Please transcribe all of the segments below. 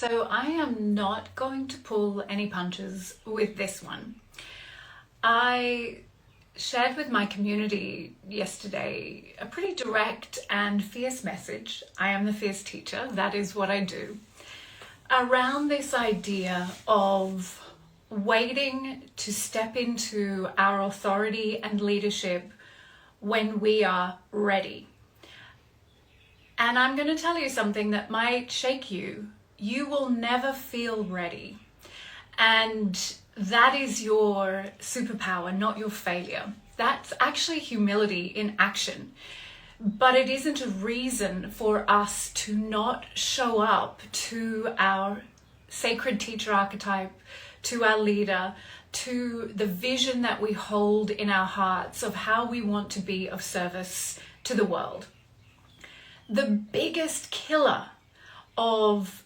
So I am not going to pull any punches with this one. I shared with my community yesterday a pretty direct and fierce message. I am the fierce teacher, that is what I do. Around this idea of waiting to step into our authority and leadership when we are ready. And I'm going to tell you something that might shake you. You will never feel ready. And that is your superpower, not your failure. That's actually humility in action. But it isn't a reason for us to not show up to our sacred teacher archetype, to our leader, to the vision that we hold in our hearts of how we want to be of service to the world. The biggest killer of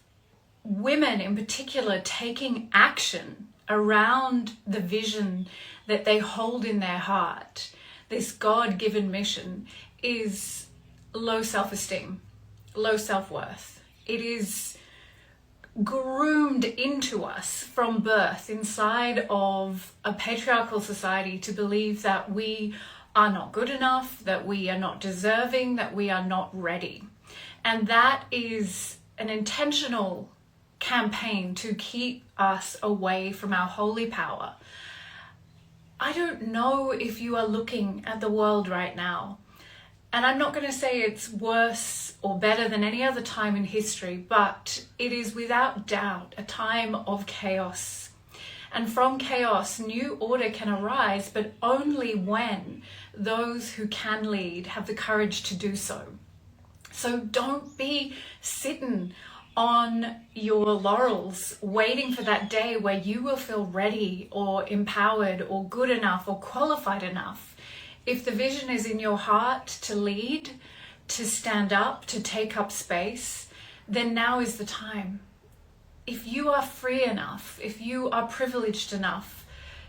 women in particular taking action around the vision that they hold in their heart, this God-given mission, is low self-esteem, low self-worth. It is groomed into us from birth inside of a patriarchal society to believe that we are not good enough, that we are not deserving, that we are not ready. And that is an intentional campaign to keep us away from our holy power. I don't know if you are looking at the world right now, and I'm not going to say it's worse or better than any other time in history, but it is without doubt a time of chaos. And from chaos, new order can arise, but only when those who can lead have the courage to do so. So don't be sitting on your laurels waiting for that day where you will feel ready or empowered or good enough or qualified enough. If the vision is in your heart to lead, to stand up, to take up space, then now is the time. If you are free enough, if you are privileged enough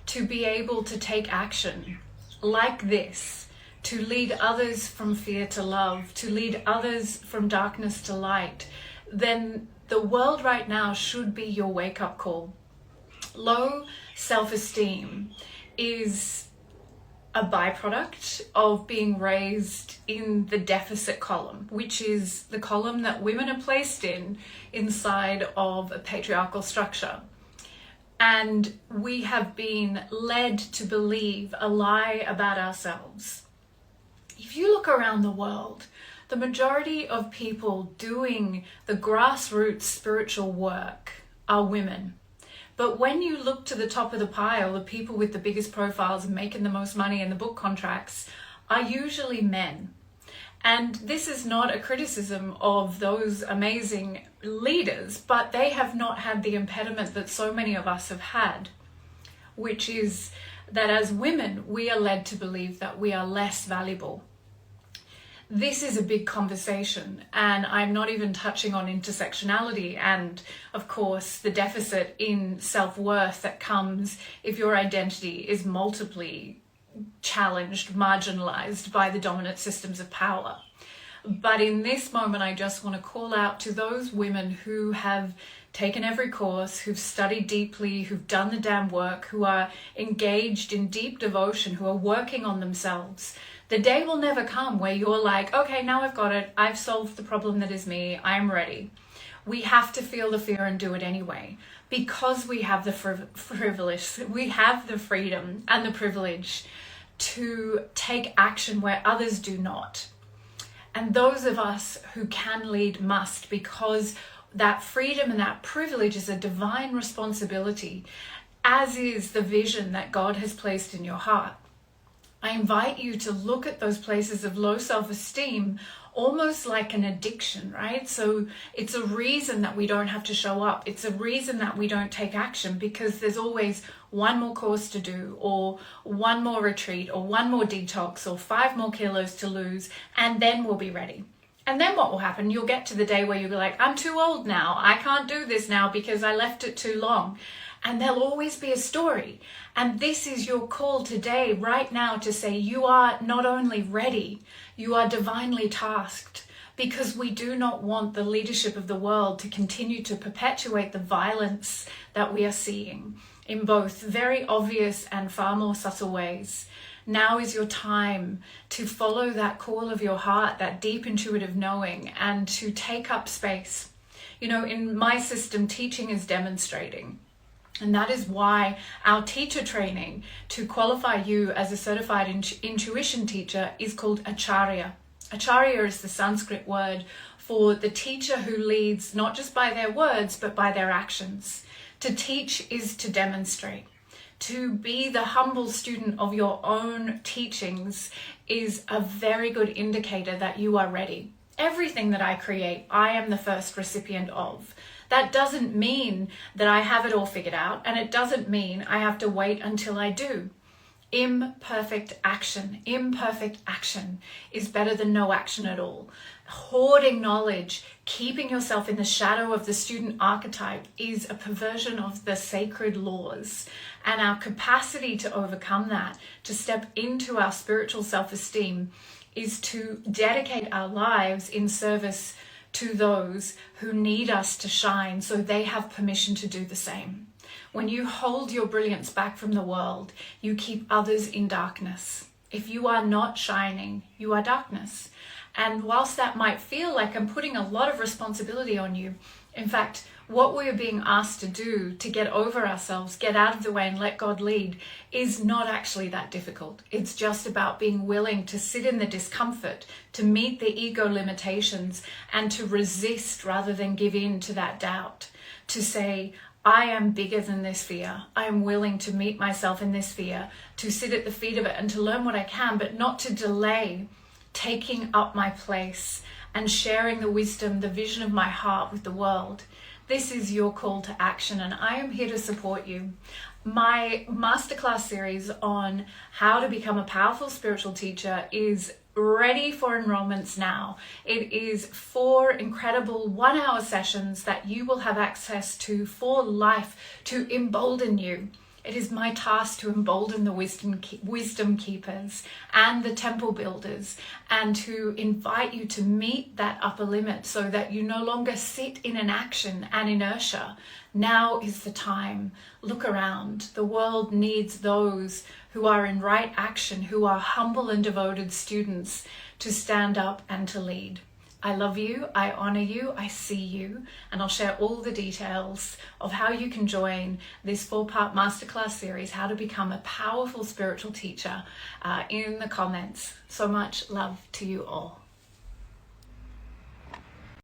to be able to take action like this, to lead others from fear to love, to lead others from darkness to light, then the world right now should be your wake-up call. Low self-esteem is a byproduct of being raised in the deficit column, which is the column that women are placed in inside of a patriarchal structure. And we have been led to believe a lie about ourselves. If you look around the world, the majority of people doing the grassroots spiritual work are women. But when you look to the top of the pile, the people with the biggest profiles and making the most money in the book contracts are usually men. And this is not a criticism of those amazing leaders, but they have not had the impediment that so many of us have had, which is that as women, we are led to believe that we are less valuable. This is a big conversation, and I'm not even touching on intersectionality and, of course, the deficit in self-worth that comes if your identity is multiply challenged, marginalized by the dominant systems of power. But in this moment, I just want to call out to those women who have taken every course, who've studied deeply, who've done the damn work, who are engaged in deep devotion, who are working on themselves. The day will never come where you're like, okay, now I've got it. I've solved the problem that is me. I'm ready. We have to feel the fear and do it anyway, because we have the privilege, we have the freedom and the privilege to take action where others do not. And those of us who can lead must, because that freedom and that privilege is a divine responsibility, as is the vision that God has placed in your heart. I invite you to look at those places of low self-esteem almost like an addiction, right? So it's a reason that we don't have to show up. It's a reason that we don't take action, because there's always one more course to do, or one more retreat, or one more detox, or 5 more kilos to lose, and then we'll be ready. And then what will happen? You'll get to the day where you'll be like, I'm too old now. I can't do this now because I left it too long. And there'll always be a story. And this is your call today, right now, to say you are not only ready, you are divinely tasked. because we do not want the leadership of the world to continue to perpetuate the violence that we are seeing in both very obvious and far more subtle ways. Now is your time to follow that call of your heart, that deep intuitive knowing, and to take up space. You know, in my system, teaching is demonstrating. And that is why our teacher training to qualify you as a certified intuition teacher is called Acharya. Acharya is the Sanskrit word for the teacher who leads not just by their words, but by their actions. To teach is to demonstrate. To be the humble student of your own teachings is a very good indicator that you are ready. Everything that I create, I am the first recipient of. That doesn't mean that I have it all figured out, and it doesn't mean I have to wait until I do. Imperfect action is better than no action at all. Hoarding knowledge, keeping yourself in the shadow of the student archetype is a perversion of the sacred laws. And our capacity to overcome that, to step into our spiritual self-esteem, is to dedicate our lives in service to those who need us to shine so they have permission to do the same. When you hold your brilliance back from the world, you keep others in darkness. If you are not shining, you are darkness. And whilst that might feel like I'm putting a lot of responsibility on you, in fact, what we are being asked to do to get over ourselves, get out of the way and let God lead, is not actually that difficult. It's just about being willing to sit in the discomfort, to meet the ego limitations, and to resist rather than give in to that doubt. To say, I am bigger than this fear. I am willing to meet myself in this fear, to sit at the feet of it and to learn what I can, but not to delay taking up my place and sharing the wisdom, the vision of my heart with the world. This is your call to action, and I am here to support you. My masterclass series on how to become a powerful spiritual teacher is ready for enrollments now. It is 4 incredible 1-hour sessions that you will have access to for life to embolden you. It is my task to embolden the wisdom keepers and the temple builders, and to invite you to meet that upper limit so that you no longer sit in inaction and inertia. Now is the time. Look around. The world needs those who are in right action, who are humble and devoted students, to stand up and to lead. I love you, I honor you, I see you, and I'll share all the details of how you can join this 4-part masterclass series, how to become a powerful spiritual teacher, in the comments. So much love to you all.